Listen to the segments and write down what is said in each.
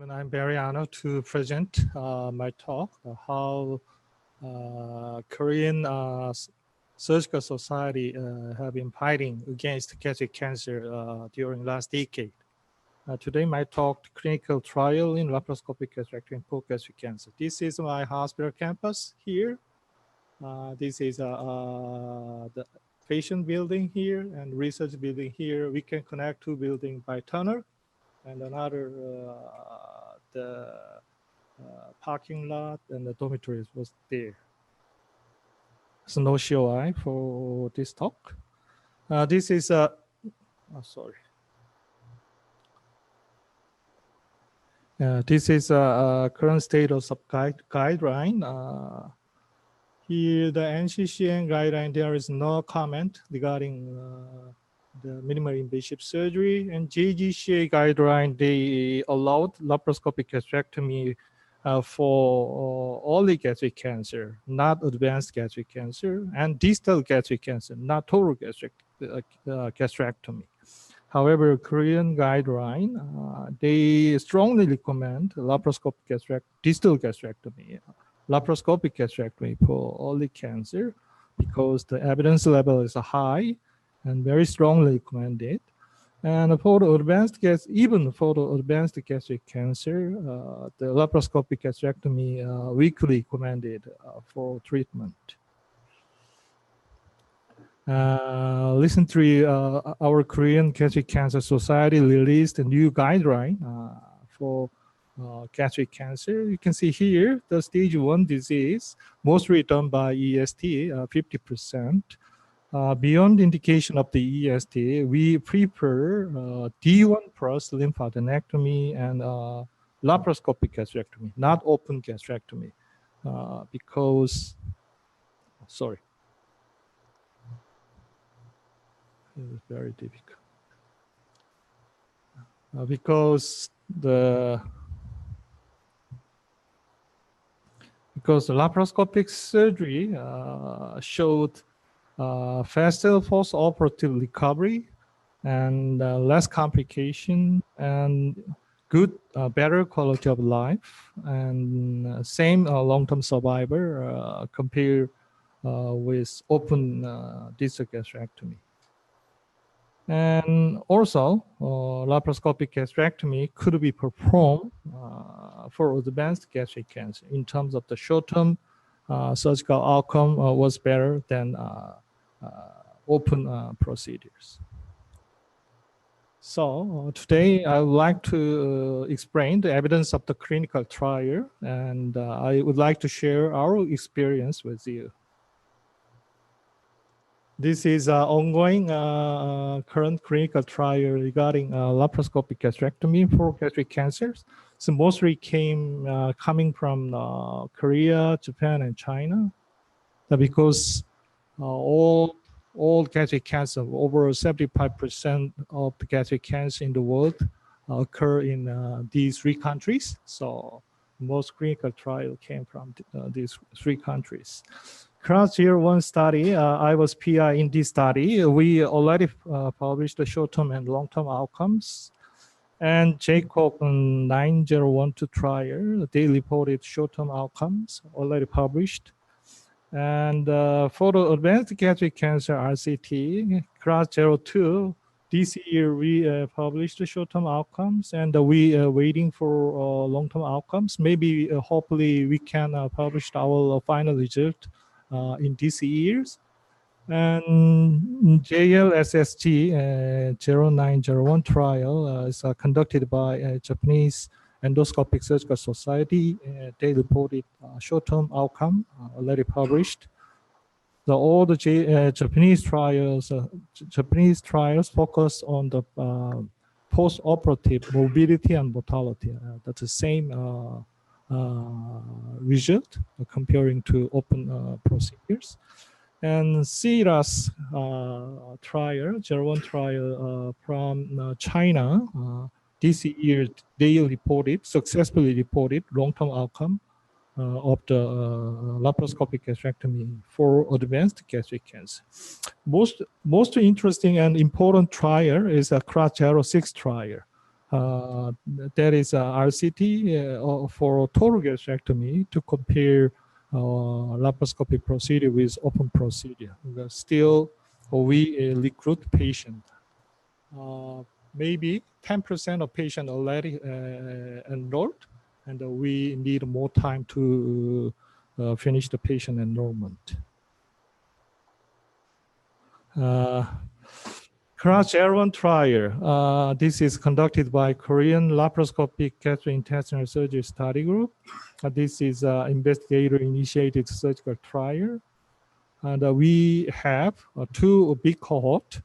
And I'm very honored to present my talk, how Korean Surgical Society have been fighting against gastric cancer during last decade. Today, my talk, clinical trial in laparoscopic gastrectomy for gastric cancer. This is my hospital campus here. This is the patient building here and research building here. We can connect two buildings by tunnel, and another the parking lot and the dormitories was there. So no COI for this talk. This is this is a current status of guideline. Here, the NCCN guideline, there is no comment regarding the minimally invasive surgery, and JGCA guideline, they allowed laparoscopic gastrectomy for early gastric cancer, not advanced gastric cancer, and distal gastric cancer, not total gastrectomy. However, Korean guideline, they strongly recommend laparoscopic distal gastrectomy, laparoscopic gastrectomy for early cancer, because the evidence level is high and very strongly recommended. And for the advanced even for the advanced gastric cancer, the laparoscopic gastrectomy weekly recommended for treatment. Recently, our Korean Gastric Cancer Society released a new guideline for gastric cancer. You can see here the stage 1 disease, mostly done by EST, 50%. Beyond indication of the EST, we prefer D1 plus lymphadenectomy and laparoscopic gastrectomy, not open gastrectomy, because, sorry, it is very difficult. Because the laparoscopic surgery showed faster post-operative recovery and less complication and good, better quality of life, and same long-term survivor compared with open distal gastrectomy. And also, laparoscopic gastrectomy could be performed for advanced gastric cancer in terms of the short-term surgical outcome was better than open procedures. So today I would like to explain the evidence of the clinical trial, and I would like to share our experience with you. This is an ongoing current clinical trial regarding laparoscopic gastrectomy for gastric cancers. So mostly coming from Korea, Japan, and China, because all gastric cancer, over 75% of the gastric cancer in the world occur in these 3 countries. So most clinical trial came from these 3 countries. CRAS-01 study, I was PI in this study. We already published the short-term and long-term outcomes. And JCOB 9012 trial, they reported short-term outcomes already published. And for the advanced gastric cancer RCT, CRAS-02, this year we published the short-term outcomes, and we are waiting for long-term outcomes. Maybe, hopefully, we can publish our final result in these years. And JLSSG 0901 trial is conducted by Japanese Endoscopic Surgical Society. They reported short-term outcome already published. All the Japanese trials focus on the post-operative morbidity and mortality. That's the same result comparing to open procedures. And CRAS trial, 01 trial from China, this year they successfully reported long-term outcome of the laparoscopic gastrectomy for advanced gastric cancer. Most interesting and important trial is a CRAS-06 trial. that is RCT for total gastrectomy to compare laparoscopic procedure with open procedure. Still, we recruit patient. Maybe 10% of patient already enrolled, and we need more time to finish the patient enrollment. CRUSH L1 trial. This is conducted by Korean Laparoscopic Gastrointestinal Surgery Study Group. This is investigator-initiated surgical trial. And we have two big cohort,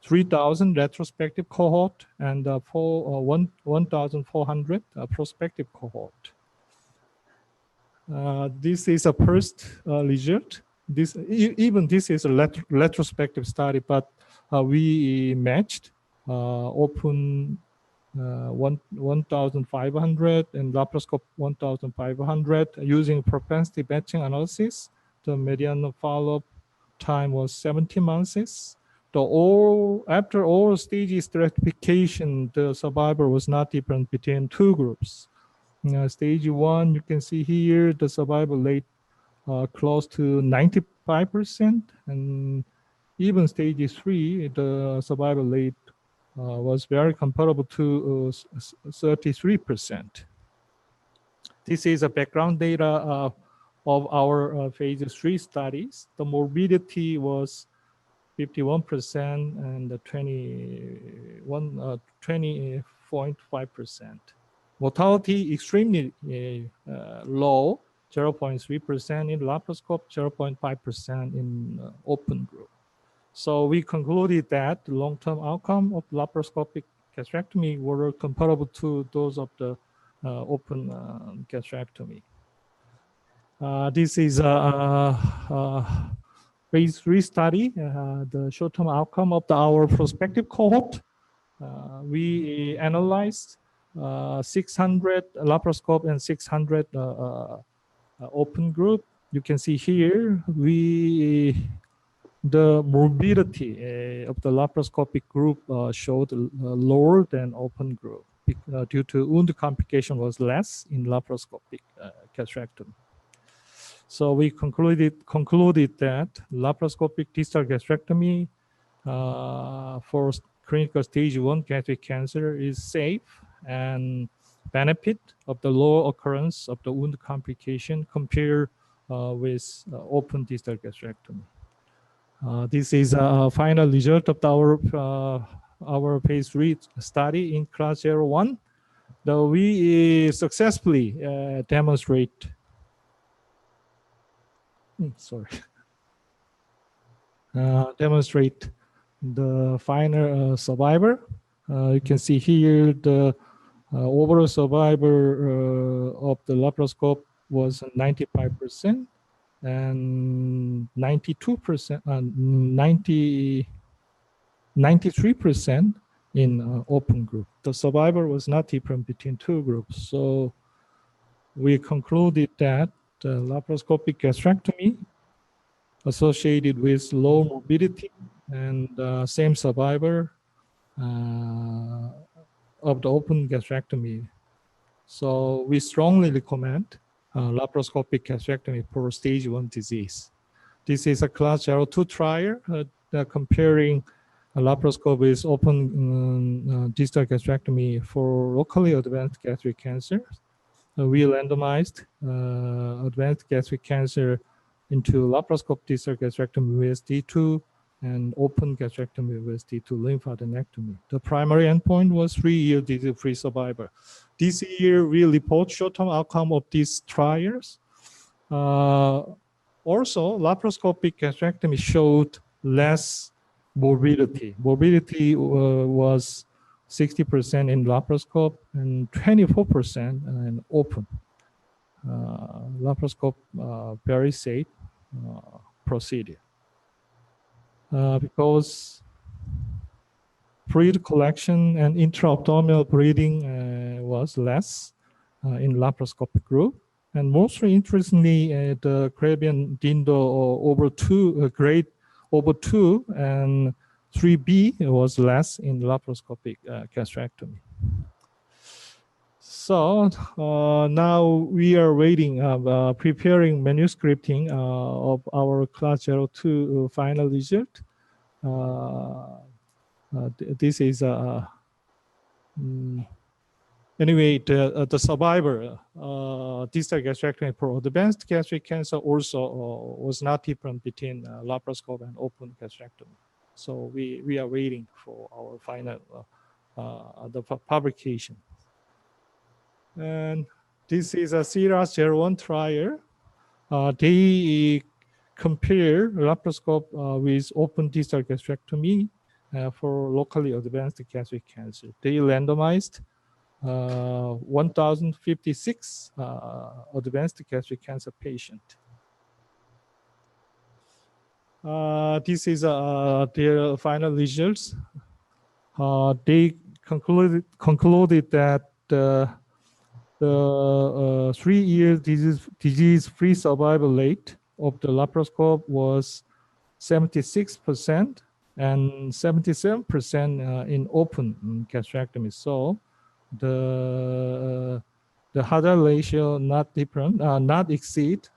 3,000 retrospective cohort and 1,400 prospective cohort. This is a first result. This is a retrospective study, but we matched open 1,500 and laparoscope 1,500 using propensity matching analysis. The median follow-up time was 70 months. After all stages stratification, the survival was not different between two groups. Stage 1, you can see here the survival rate close to 95%, and even stage 3, the survival rate was very comparable to 33%. This is a background data of our phase 3 studies. The morbidity was 51% and 20.5%. Mortality extremely low, 0.3% in laparoscope, 0.5% in open group. So we concluded that the long-term outcome of laparoscopic gastrectomy were comparable to those of the open gastrectomy. This is a phase 3 study, the short-term outcome of our prospective cohort. We analyzed 600 laparoscope and 600 open group. You can see here, the morbidity of the laparoscopic group showed lower than open group due to wound complication was less in laparoscopic gastrectomy. So we concluded that laparoscopic distal gastrectomy for clinical stage 1 gastric cancer is safe and benefit of the low occurrence of the wound complication compared with open distal gastrectomy. This is a final result of our phase 3 study in CRUSH L1. Though we successfully demonstrate the final survivor. You can see here the overall survivor of the laparoscope was 95% and 92% and 93% in open group. The survivor was not different between two groups. So we concluded that laparoscopic gastrectomy associated with low morbidity and same survivor of the open gastrectomy. So we strongly recommend laparoscopic gastrectomy for stage 1 disease. This is a CRUSH L2 trial comparing a laparoscope with open distal gastrectomy for locally advanced gastric cancer. We randomized advanced gastric cancer into laparoscopic distal gastrectomy with D2 and open gastrectomy with D2 lymphadenectomy. The primary endpoint was 3-year disease-free survival. This year, we report short-term outcome of these trials. Also, laparoscopic gastrectomy showed less morbidity. Morbidity was 60% in laparoscope and 24% in open. Laparoscope, very safe procedure. Because fluid collection and intra-abdominal bleeding was less in laparoscopic group. And mostly interestingly, the Caribbean Dindo grade over 2 and 3B was less in laparoscopic gastrectomy. So now we are waiting, preparing manuscripting of our class 02 final result. This is anyway, the survivor distal gastrectomy for advanced gastric cancer also was not different between laparoscope and open gastrectomy. So we are waiting for our final the publication. And this is a CRAS-01 trial. They compare laparoscope with open distal gastrectomy for locally advanced gastric cancer. They randomized 1,056 advanced gastric cancer patients. This is their final results. They concluded that the 3-year disease-free survival rate of the laparoscope was 76% and 77% in open gastrectomy. So the hazard ratio not different, not exceed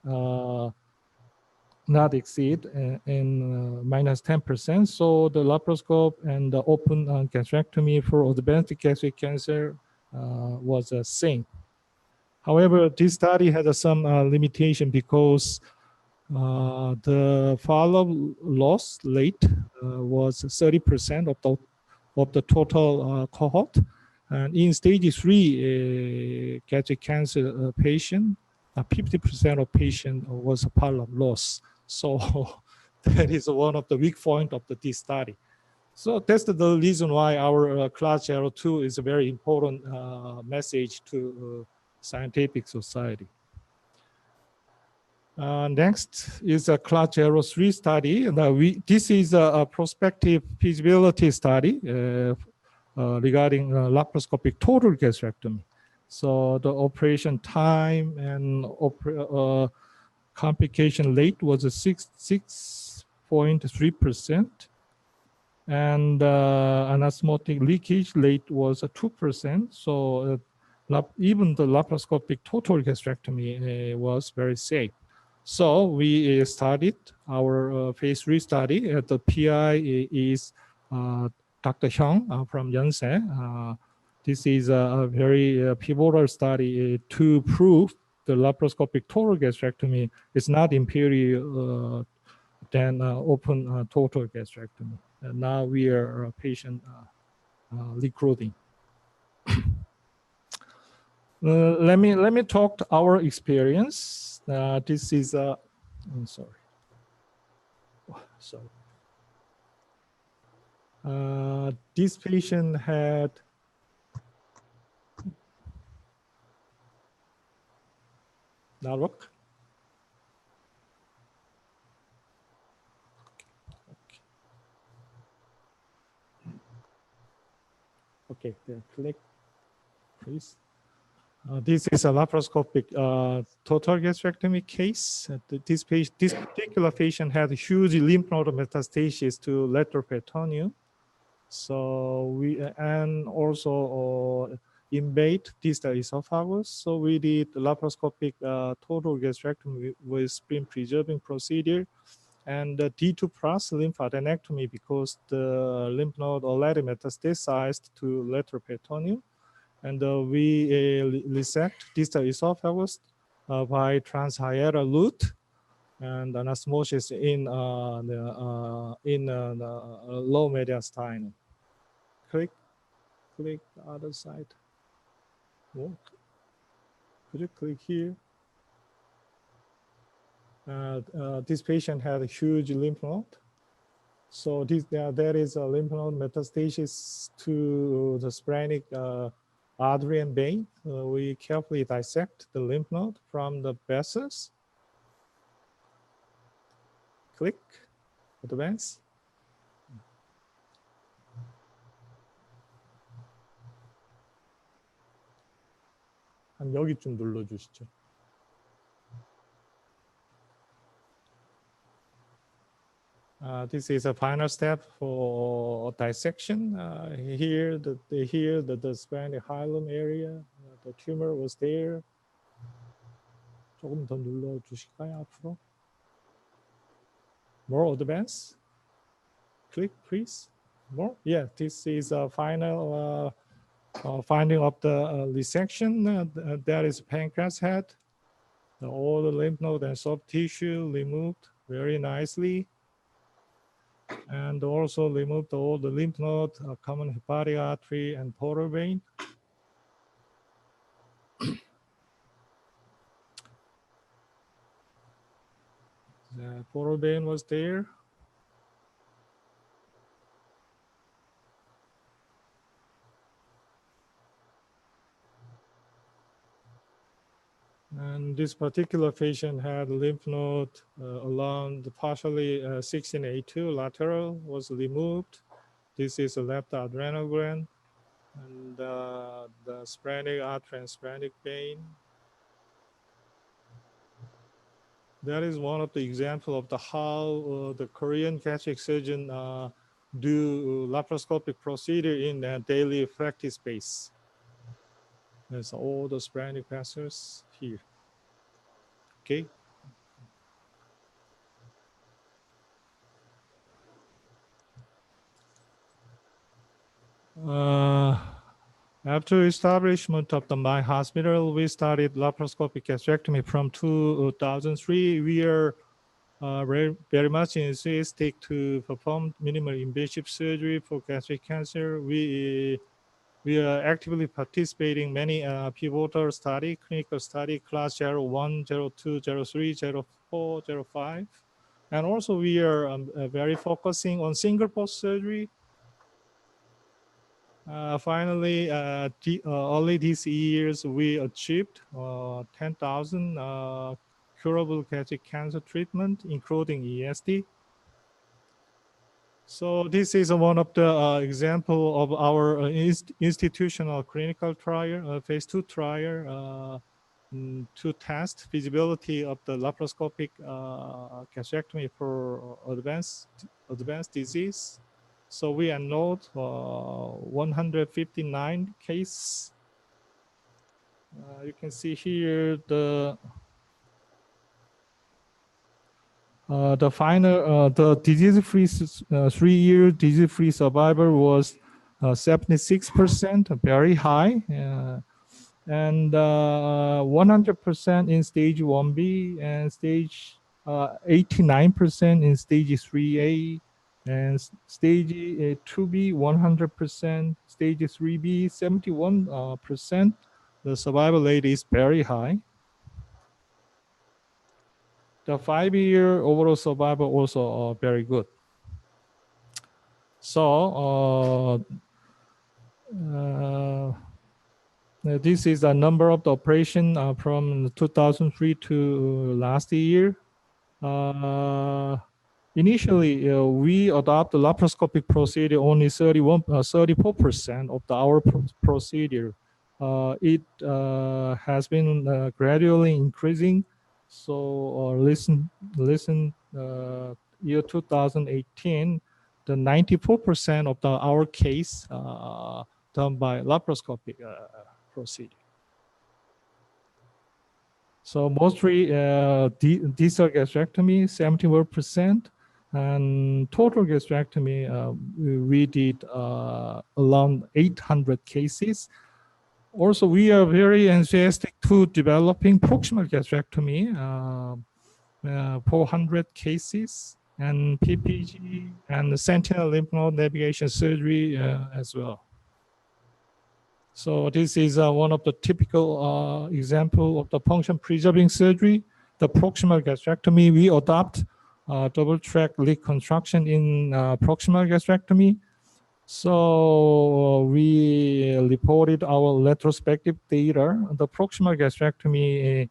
in minus 10%. So the laparoscope and the open gastrectomy for advanced gastric cancer was the same. However, this study had some limitation because the follow-up loss rate was 30% of the total cohort. And in stage 3 gastric cancer patient, 50% of patient was a follow-up loss. So that is one of the weak points of this study. So that's the reason why our class 02 is a very important message to scientific society. Next is a class 03 study. This is a prospective feasibility study regarding laparoscopic total gastrectomy. So the operation time and complication rate was a 6.3%. And anosmotic leakage rate was a 2%. So even the laparoscopic total gastrectomy was very safe. So we started our phase 3 study. The PI is Dr. Hyung from Yonsei. This is a very pivotal study to prove the laparoscopic total gastrectomy is not inferior than open total gastrectomy. And now we are patient recruiting. Let me talk to our experience. This is I'm sorry. This patient had not work. Okay, then click, please. This is a laparoscopic total gastrectomy case. This particular patient had huge lymph node metastasis to lateral peritoneum. So and also invade distal esophagus. So we did laparoscopic total gastrectomy with spleen preserving procedure and D2 plus lymphadenectomy because the lymph node already metastasized to lateral peritoneum. And we resect distal esophagus by transhiatal route and an osmosis in the low mediastinum. Click the other side. Oh. Could you click here? This patient had a huge lymph node. So there is a lymph node metastasis to the splenic artery and vein. We carefully dissect the lymph node from the vessels. Click, advance. 한 여기쯤 눌러주시죠. This is a final step for dissection. Here, the splenic hilum area, the tumor was there. 조금 더 눌러주실까요, 앞으로? More advanced? Click, please. More? Yeah, this is a final finding of the resection. That is pancreas head. All the lymph node and soft tissue removed very nicely. And also removed all the lymph node, common hepatic artery, and portal vein. The portal vein was there. And this particular patient had lymph node along the partially 16A2 lateral was removed. This is a left adrenal gland, and the splenic artery and splenic vein. That is one of the examples of the how the Korean gastric surgeon do laparoscopic procedure in a daily practice base. There's all the splenic vessels here. Okay. After establishment of the my hospital, we started laparoscopic gastrectomy from 2003. We are very much enthusiastic to perform minimal invasive surgery for gastric cancer. We are actively participating many pivotal study, clinical study, class 01, 02, 03, 04, 05. And also we are very focusing on single post surgery. Finally, early these years, we achieved 10,000 curable gastric cancer treatment, including ESD. So this is one of the example of our institutional clinical trial, phase 2 trial, to test feasibility of the laparoscopic gastrectomy for advanced disease. So we enrolled 159 cases. You can see here the final the disease-free 3-year disease-free survival was 76%, very high, and 100% in stage 1B and stage 89% in stage 3A. And stage 2B, 100%, stage 3B, 71%. The survival rate is very high. The 5-year overall survival also very good. So this is a number of the operation from 2003 to last year. Initially, we adopt the laparoscopic procedure only 34% of our procedure. It has been gradually increasing. So listen, year 2018, the 94% of our case done by laparoscopic procedure. So mostly distal gastrectomy, 71%, and total gastrectomy, we did around 800 cases. Also, we are very enthusiastic to developing proximal gastrectomy, 400 cases, and PPG and sentinel lymph node navigation surgery as well. So this is one of the typical example of the function preserving surgery, the proximal gastrectomy. We adopt double track reconstruction in proximal gastrectomy. So we reported our retrospective data. The proximal gastrectomy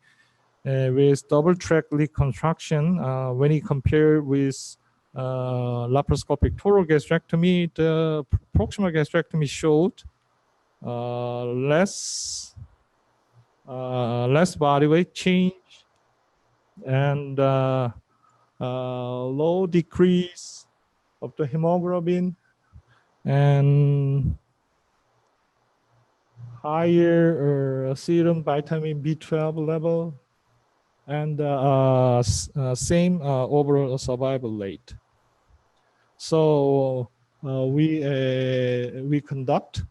with double track reconstruction, when you compare with laparoscopic total gastrectomy, the proximal gastrectomy showed less body weight change and low decrease of the hemoglobin and higher serum vitamin B12 level, and same overall survival rate. So we conduct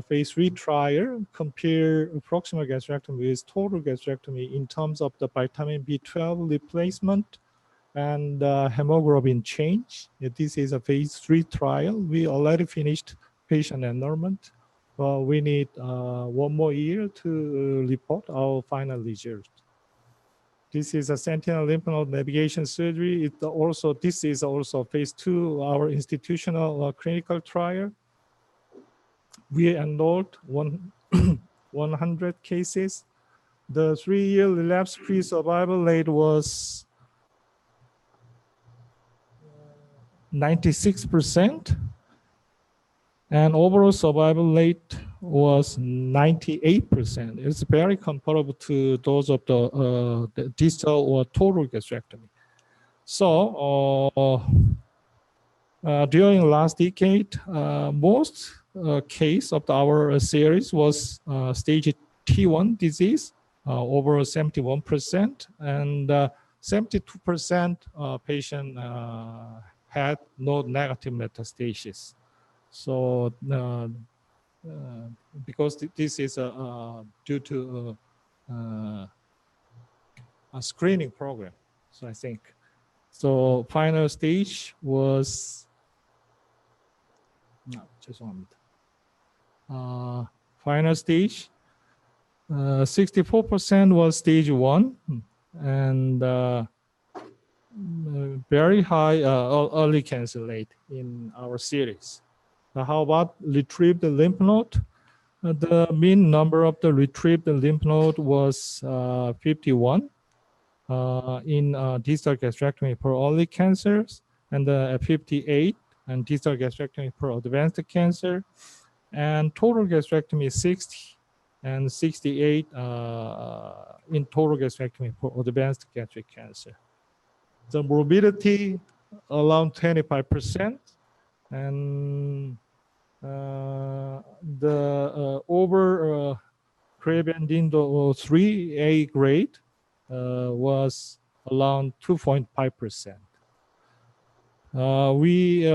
phase 3 trial, compare proximal gastrectomy with total gastrectomy in terms of the vitamin B12 replacement and hemoglobin change. This is a phase 3 trial. We already finished patient enrollment. We need 1 more year to report our final result. This is a sentinel lymph node navigation surgery. This is also phase 2, our institutional clinical trial. We enrolled 100 cases. The 3-year relapse-free survival rate was 96%, and overall survival rate was 98%. It's very comparable to those of the distal or total gastrectomy. So during last decade, most case of our series was stage T1 disease, over 71%, and 72% patient had no negative metastasis. So because this is due to a screening program, so I think. So final stage was final stage 64% was stage 1, and very high early cancer rate in our series. How about retrieved lymph node? The mean number of the retrieved lymph node was 51 in distal gastrectomy for early cancers, and 58 and distal gastrectomy for advanced cancer, and total gastrectomy 60 and 68 in total gastrectomy for advanced gastric cancer. The morbidity around 25%, and the over Crebendin 3A grade was around 2.5%.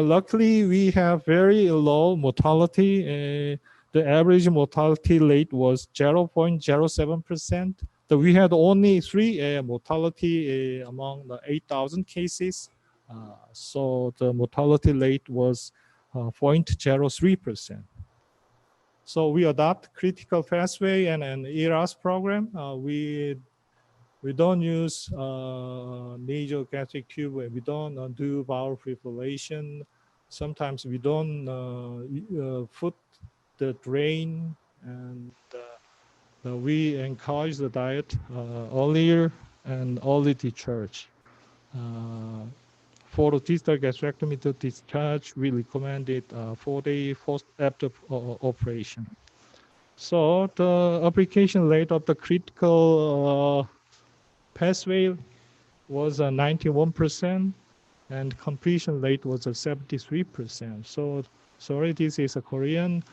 Luckily we have very low mortality. The average mortality rate was 0.07%. So we had only 3 mortality among the 8,000 cases. So the mortality rate was 0.03%. So we adopt critical pathway and an ERAS program. We don't use nasal gastric tube. We don't do bowel preparation. Sometimes we don't foot the drain, and we encourage the diet earlier and early discharge. For the distal gastrectomy to discharge, we recommend it 4 days after operation. So the application rate of the critical pathway was 91%, and completion rate was 73%. So sorry, this is a Korean.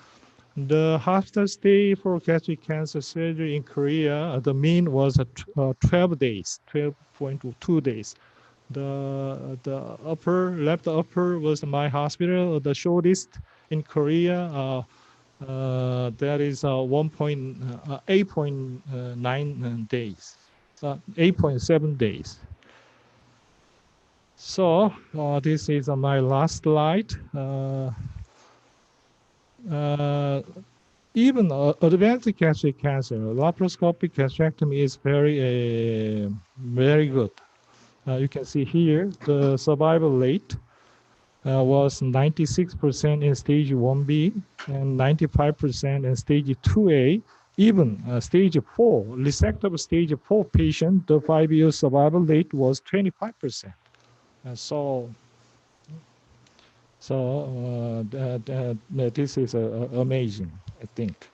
The hospital stay for gastric cancer surgery in Korea, the mean was 12 days, 12.2 days. The left upper was my hospital. The shortest in Korea, that is 8.9 days, 8.7 days. So this is my last slide. Even advanced gastric cancer, laparoscopic gastrectomy is very good. You can see here the survival rate was 96% in stage 1B and 95% in stage 2A. Even stage 4, resectable stage 4 patient, the 5-year survival rate was 25%. So this is amazing, I think.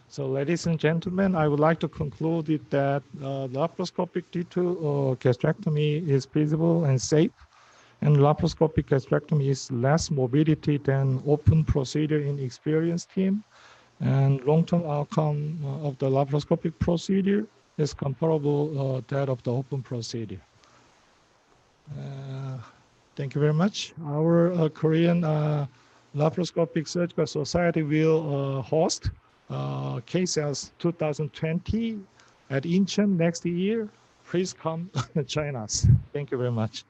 So, ladies and gentlemen, I would like to conclude it that laparoscopic T2 gastrectomy is feasible and safe, and laparoscopic gastrectomy is less morbidity than open procedure in experienced team. And long-term outcome of the laparoscopic procedure is comparable that of the open procedure. Thank you very much. Our Korean Laparoscopic Surgical Society will host KCELS 2020 at Incheon next year. Please come join us. Thank you very much.